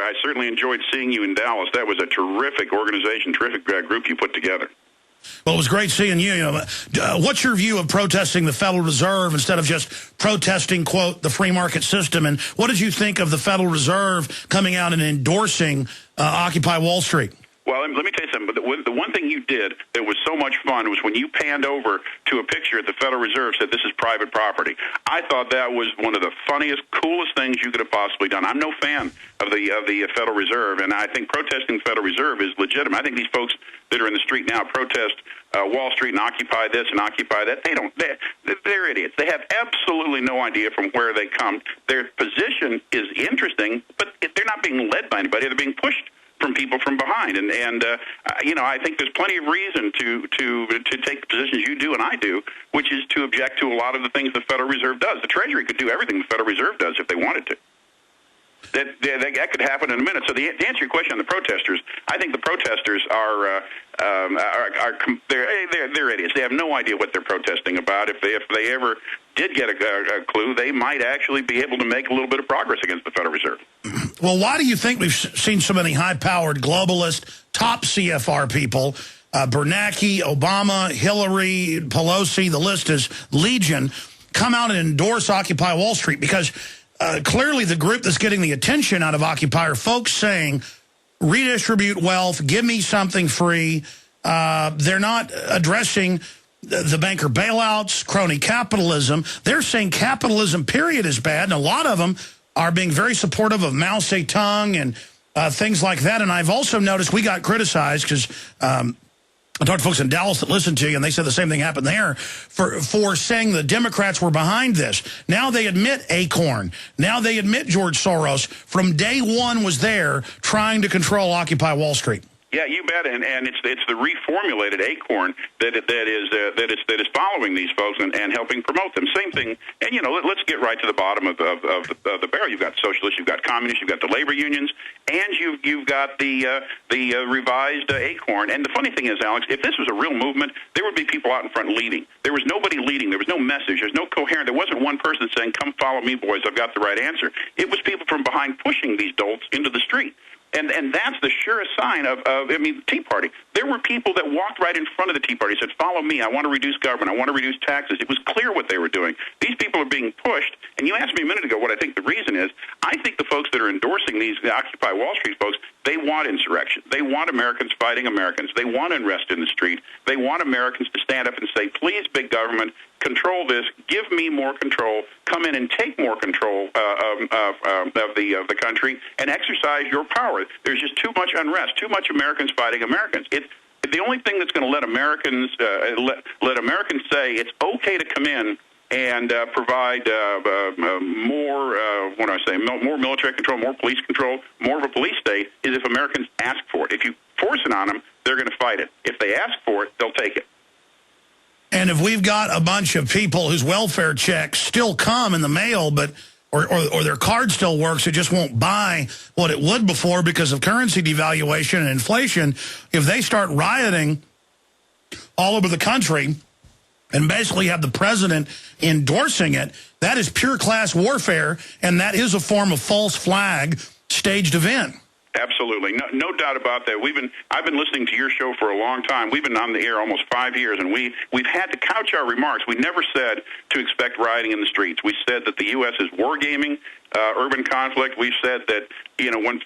I certainly enjoyed seeing you in Dallas. That was a terrific organization, terrific group you put together. Well, it was great seeing you. What's your view of protesting the Federal Reserve instead of just protesting, quote, the free market system? And what did you think of the Federal Reserve coming out and endorsing Occupy Wall Street? Well, let me tell you something. But the one thing you did that was so much fun was when you panned over to a picture at the Federal Reserve, said this is private property. I thought that was one of the funniest, coolest things you could have possibly done. I'm no fan of the Federal Reserve, and I think protesting the Federal Reserve is legitimate. I think these folks that are in the street now protest Wall Street and occupy this and occupy that. They're idiots. They have absolutely no idea from where they come. Their position is interesting, but they're not being led by anybody. They're being pushed from people from behind, and I think there's plenty of reason to take the positions you do and I do, which is to object to a lot of the things the Federal Reserve does. The Treasury could do everything the Federal Reserve does if they wanted to. That could happen in a minute. So to answer your question on the protesters, I think the protesters they're idiots. They have no idea what they're protesting about. If they ever did get a clue, they might actually be able to make a little bit of progress against the Federal Reserve. Well, why do you think we've seen so many high-powered globalist top CFR people, Bernanke, Obama, Hillary, Pelosi, the list is legion, come out and endorse Occupy Wall Street? Because clearly the group that's getting the attention out of Occupy are folks saying, redistribute wealth, give me something free. They're not addressing the banker bailouts, crony capitalism. They're saying capitalism, period, is bad, and a lot of them are being very supportive of Mao Zedong and things like that. And I've also noticed we got criticized because I talked to folks in Dallas that listened to you, and they said the same thing happened there, for saying the Democrats were behind this. Now they admit Acorn. Now they admit George Soros from day one was there trying to control Occupy Wall Street. Yeah, you bet, and it's the reformulated Acorn that is following these folks and helping promote them. Same thing, and let's get right to the bottom of the barrel. You've got socialists, you've got communists, you've got the labor unions, and you've got the revised Acorn. And the funny thing is, Alex, if this was a real movement, there would be people out in front leading. There was nobody leading. There was no message. There's no coherent. There wasn't one person saying, "Come follow me, boys. I've got the right answer." It was people from behind pushing these dolts into the street. And that's the surest sign of the Tea Party. There were people that walked right in front of the Tea Party, said, "Follow me. I want to reduce government. I want to reduce taxes." It was clear what they were doing. These people are being pushed. And you asked me a minute ago what I think the reason is. I think the folks that are endorsing these Occupy Wall Street folks, they want insurrection. They want Americans fighting Americans. They want unrest in the street. They want Americans to stand up and say, "Please, big government, control this. Give me more control. Come in and take more control of the country and exercise your power." There's just too much unrest, too much Americans fighting Americans. The only thing that's going to let Americans let Americans say it's okay to come in and provide more more military control, more police control, more of a police state is if Americans ask for it. If you force it on them, they're going to fight it. If they ask for it, they'll take it. And if we've got a bunch of people whose welfare checks still come in the mail, but or their card still works, it just won't buy what it would before because of currency devaluation and inflation, if they start rioting all over the country and basically have the president endorsing it, that is pure class warfare, and that is a form of false flag staged event. Absolutely, no doubt about that. I've been listening to your show for a long time. We've been on the air almost 5 years, and we've had to couch our remarks. We never said to expect rioting in the streets. We said that the U.S. is wargaming urban conflict. We've said that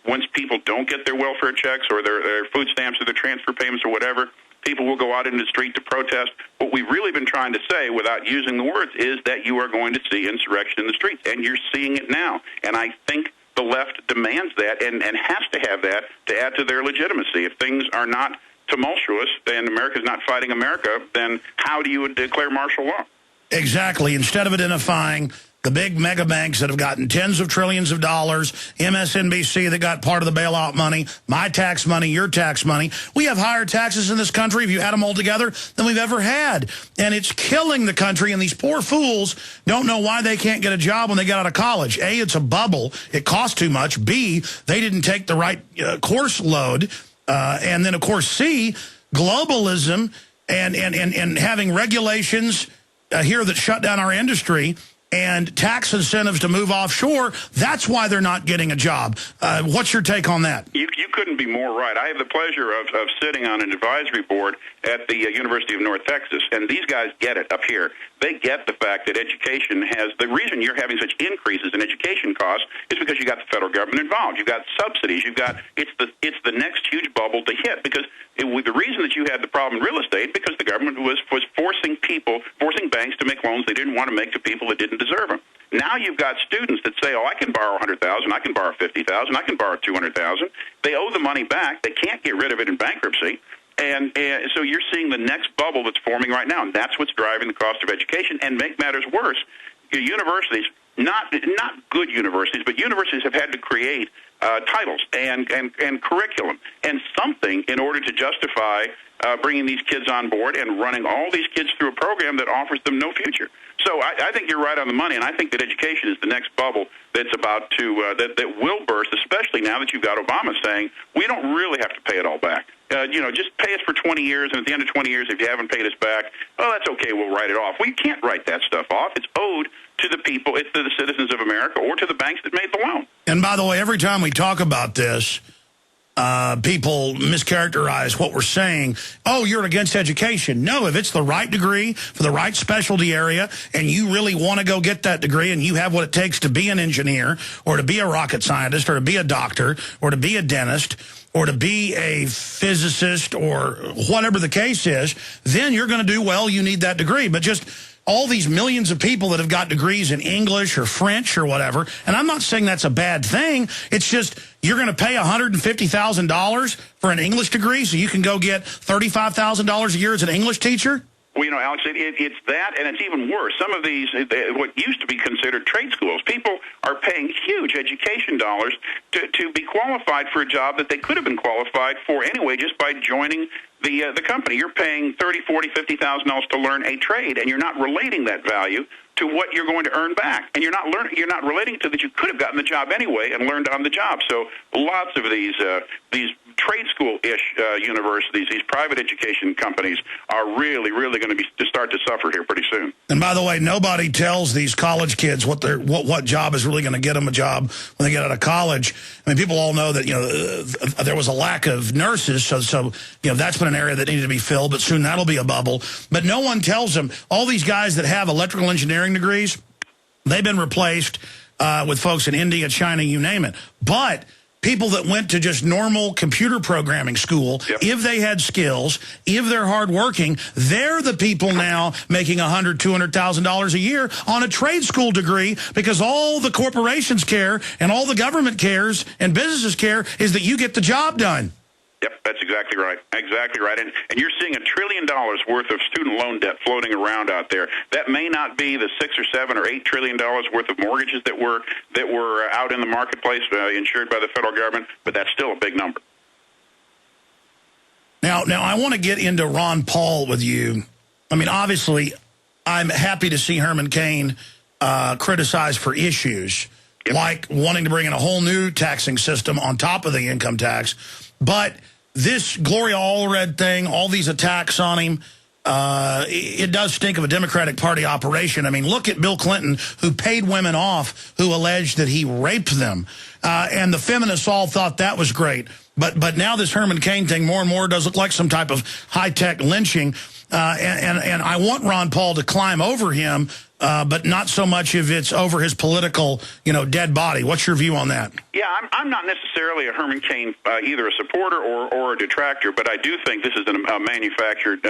once people don't get their welfare checks or their food stamps or their transfer payments or whatever, people will go out into the street to protest. What we've really been trying to say, without using the words, is that you are going to see insurrection in the streets, and you're seeing it now. And I think the left demands that and has to have that to add to their legitimacy. If things are not tumultuous and America's not fighting America, then how do you declare martial law? Exactly. Instead of identifying the big mega banks that have gotten tens of trillions of dollars, MSNBC that got part of the bailout money, my tax money, your tax money. We have higher taxes in this country, if you add them all together, than we've ever had. And it's killing the country, and these poor fools don't know why they can't get a job when they get out of college. A, it's a bubble. It costs too much. B, they didn't take the right course load. And then, of course, C, globalism and having regulations here that shut down our industry and tax incentives to move offshore. That's why they're not getting a job. What's your take on that? You couldn't be more right. I have the pleasure of sitting on an advisory board at the University of North Texas, and these guys get it up here. They get the fact that education has, the reason you're having such increases in education costs is because you got the federal government involved. You've got subsidies. You've got, it's the next huge bubble to hit, because the reason that you had the problem in real estate, because the government was forcing banks to make loans they didn't want to make to people that didn't deserve them. Now you've got students that say, oh, I can borrow $100,000, I can borrow $50,000, I can borrow $200,000. They owe the money back. They can't get rid of it in bankruptcy. And so you're seeing the next bubble that's forming right now, and that's what's driving the cost of education. And make matters worse, universities, not good universities, but universities have had to create titles and curriculum and something in order to justify bringing these kids on board and running all these kids through a program that offers them no future. So I think you're right on the money, and I think that education is the next bubble that's about to that will burst, especially now that you've got Obama saying we don't really have to pay it all back. Just pay us for 20 years, and at the end of 20 years, if you haven't paid us back, oh, that's okay, we'll write it off. We can't write that stuff off. It's owed to the people, it's to the citizens of America, or to the banks that made the loan. And by the way, every time we talk about this, people mischaracterize what we're saying. Oh, you're against education. No, if it's the right degree for the right specialty area and you really want to go get that degree and you have what it takes to be an engineer or to be a rocket scientist or to be a doctor or to be a dentist or to be a physicist or whatever the case is, then you're going to do well. You need that degree. But just all these millions of people that have got degrees in English or French or whatever, and I'm not saying that's a bad thing. It's just you're going to pay $150,000 for an English degree so you can go get $35,000 a year as an English teacher? Well, Alex, it's that, and it's even worse. Some of these, what used to be considered trade schools, people are paying huge education dollars to be qualified for a job that they could have been qualified for anyway just by joining the company. You're paying $30,000, $40,000, $50,000 to learn a trade, and you're not relating that value to what you're going to earn back, and you're not relating to that you could have gotten the job anyway and learned on the job. So lots of these trade school-ish universities, these private education companies, are really going to start to suffer here pretty soon. And by the way, nobody tells these college kids what job is really going to get them a job when they get out of college. I mean, people all know that there was a lack of nurses, so that's been an area that needed to be filled, but soon that'll be a bubble. But no one tells them all these guys that have electrical engineering degrees, they've been replaced with folks in India, China, you name it. But people that went to just normal computer programming school, yep, if they had skills, if they're hardworking, they're the people now making $100,000, $200,000 a year on a trade school degree, because all the corporations care and all the government cares and businesses care is that you get the job done. Yep, that's exactly right. Exactly right. And you're seeing $1 trillion worth of student loan debt floating around out there. That may not be the $6 or $7 or $8 trillion worth of mortgages that were out in the marketplace insured by the federal government, but that's still a big number. Now I want to get into Ron Paul with you. I mean, obviously, I'm happy to see Herman Cain criticized for issues, yep, like wanting to bring in a whole new taxing system on top of the income tax. But this Gloria Allred thing, all these attacks on him, it does stink of a Democratic Party operation. I mean, look at Bill Clinton, who paid women off who alleged that he raped them. And the feminists all thought that was great. But now this Herman Cain thing more and more does look like some type of high-tech lynching. And I want Ron Paul to climb over him, but not so much if it's over his political, dead body. What's your view on that? Yeah, I'm not necessarily a Herman Cain, either a supporter or a detractor, but I do think this is a manufactured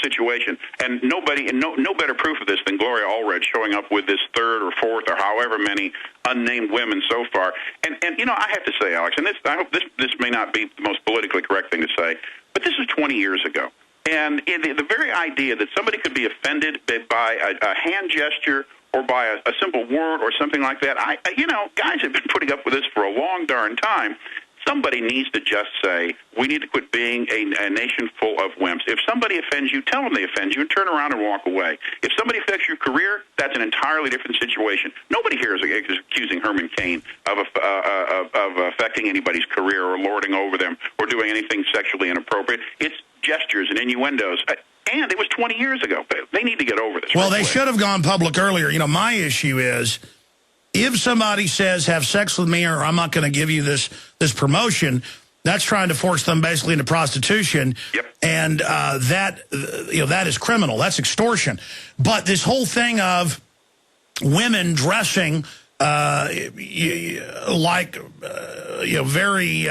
situation. And no better proof of this than Gloria Allred showing up with this third or fourth or however many unnamed women so far. And I have to say, Alex, and I hope this may not be the most politically correct thing to say, but this was 20 years ago. And the very idea that somebody could be offended by a hand gesture or by a simple word or something like that, guys have been putting up with this for a long darn time. Somebody needs to just say, we need to quit being a nation full of wimps. If somebody offends you, tell them they offend you and turn around and walk away. If somebody affects your career, that's an entirely different situation. Nobody here is accusing Herman Cain of affecting anybody's career or lording over them or doing anything sexually inappropriate. It's gestures and innuendos. And it was 20 years ago. They need to get over this. Well, they should have gone public earlier. You know, my issue is if somebody says, have sex with me or I'm not going to give you this promotion, that's trying to force them basically into prostitution. Yep. And that is criminal. That's extortion. But this whole thing of women dressing like very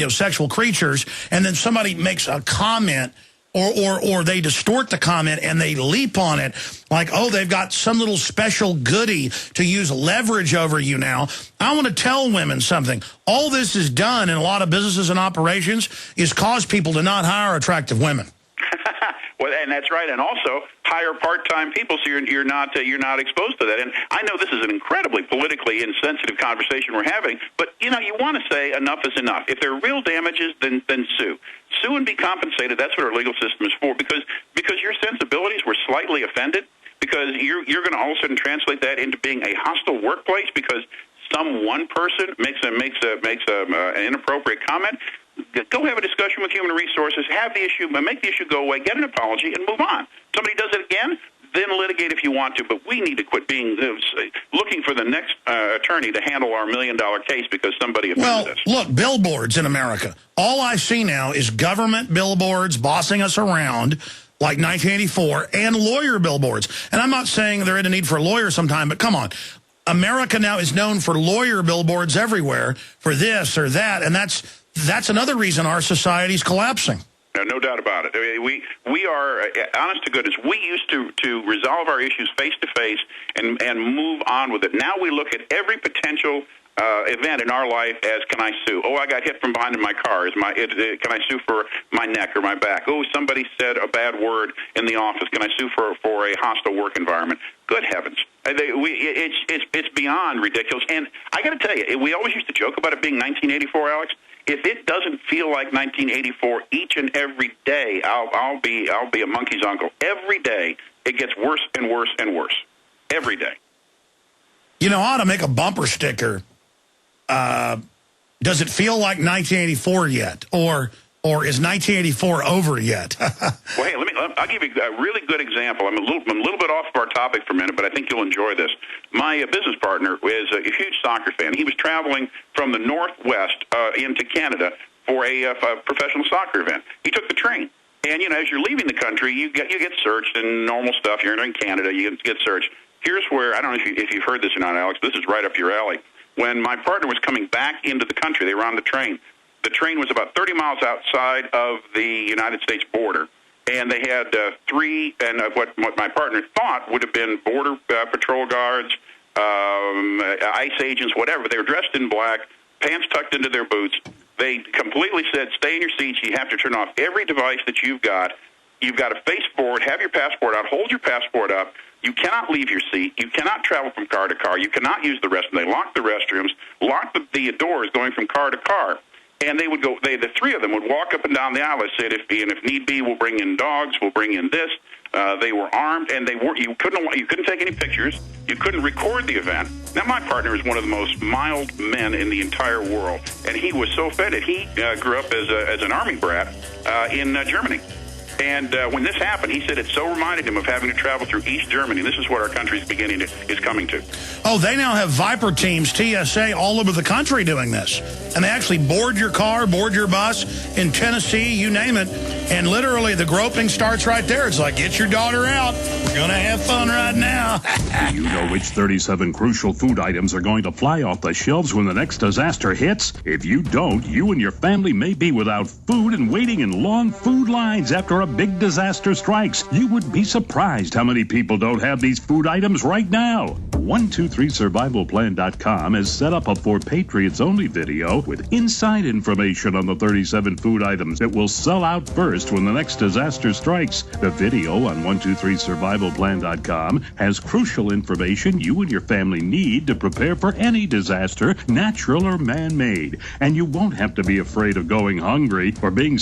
sexual creatures, and then somebody makes a comment or they distort the comment and they leap on it like, oh, they've got some little special goodie to use leverage over you now. I want to tell women something. All this is done in a lot of businesses and operations is cause people to not hire attractive women. Well, and that's right, and also hire part-time people so you're not exposed to that. And I know this is an incredibly politically insensitive conversation we're having, but you want to say enough is enough. If there are real damages, then sue and be compensated. That's what our legal system is for. Because your sensibilities were slightly offended, because you're going to all of a sudden translate that into being a hostile workplace because some one person makes an inappropriate comment. Go have a discussion with Human Resources, have the issue, make the issue go away, get an apology, and move on. Somebody does it again, then litigate if you want to, but we need to quit being looking for the next attorney to handle our $1 million case because somebody offended us. Well, look, billboards in America. All I see now is government billboards bossing us around like 1984 and lawyer billboards. And I'm not saying there isn't a need for a lawyer sometime, but come on. America now is known for lawyer billboards everywhere for this or that, and that's another reason our society's collapsing. No doubt about it. I mean, we are, honest to goodness, we used to resolve our issues face-to-face and move on with it. Now we look at every potential event in our life as, can I sue? Oh, I got hit from behind in my car. Can I sue for my neck or my back? Oh, somebody said a bad word in the office. Can I sue for a hostile work environment? Good heavens. It's beyond ridiculous. And I got to tell you, we always used to joke about it being 1984, Alex. If it doesn't feel like 1984 each and every day, I'll be a monkey's uncle. Every day it gets worse and worse and worse. Every day. I ought to make a bumper sticker. Does it feel like 1984 yet, or is 1984 over yet? Well, hey, I'll give you a really good example. I'm a little bit off of our topic for a minute, but I think you'll enjoy this. My business partner is a huge soccer fan. He was traveling from the Northwest into Canada for a professional soccer event. He took the train. And, as you're leaving the country, you get searched and normal stuff. You're in Canada, you get searched. Here's where, I don't know if you've heard this or not, Alex, this is right up your alley. When my partner was coming back into the country, they were on the train. The train was about 30 miles outside of the United States border, and they had what my partner thought would have been border patrol guards, ICE agents, whatever. They were dressed in black, pants tucked into their boots. They completely said, stay in your seats. You have to turn off every device that you've got. You've got to face forward, have your passport out, hold your passport up. You cannot leave your seat. You cannot travel from car to car. You cannot use the restroom. They locked the restrooms, locked the doors going from car to car. And they would go. The three of them would walk up and down the aisle. Said, if need be, we'll bring in dogs. We'll bring in this. They were armed, and you couldn't take any pictures. You couldn't record the event. Now, my partner is one of the most mild men in the entire world, and he was so offended. He grew up as an army brat in Germany. And when this happened, he said it so reminded him of having to travel through East Germany. This is what our country is coming to. Oh, they now have Viper teams, TSA, all over the country doing this. And they actually board your car, board your bus in Tennessee, you name it. And literally the groping starts right there. It's like, get your daughter out. We're going to have fun right now. Do you know which 37 crucial food items are going to fly off the shelves when the next disaster hits? If you don't, you and your family may be without food and waiting in long food lines after a big disaster strikes. You would be surprised how many people don't have these food items right now. 123survivalplan.com has set up a For Patriots Only video with inside information on the 37 food items that will sell out first when the next disaster strikes. The video on 123survivalplan.com has crucial information you and your family need to prepare for any disaster, natural or man-made. And you won't have to be afraid of going hungry or being